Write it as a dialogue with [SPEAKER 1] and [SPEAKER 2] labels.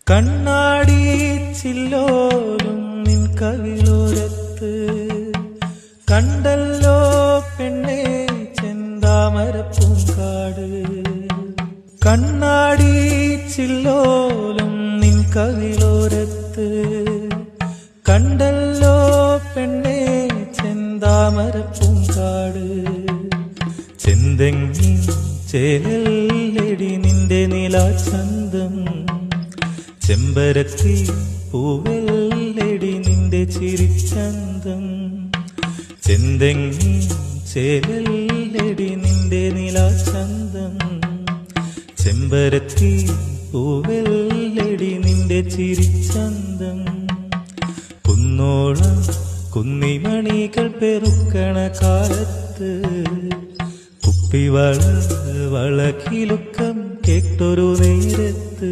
[SPEAKER 1] കണ്ണാടി ചില്ലോലും നിൻ കവിളോരത്ത് കണ്ടല്ലോ പെണ്ണേ ചെന്താമരപ്പൂങ്കാട്. കണ്ണാടി ചില്ലോലും നിൻ കവിളോരത്ത് കണ്ടല്ലോ പെണ്ണേ ചെന്താമരപ്പൂങ്കാട്. ചെന്തെങ്ങിൻ ചേലല്ലടി നിന്റെ നിലാചന്തം, ചെമ്പരത്തി പൂവെല്ലടി നിന്റെ ചിരിച്ചന്തം. ചെന്തെങ്ങിൻ ചേലല്ലടി നിന്റെ നിലാചന്തം, ചെമ്പരത്തി പൂവെല്ലടി നിന്റെ ചിരിച്ചന്തം. കുന്നോളം കുന്നിമണികൾ പെറുക്കണ കാലത്ത് കുപ്പിവള വളക്കിലുക്കം കേട്ടൊരു നേരത്ത്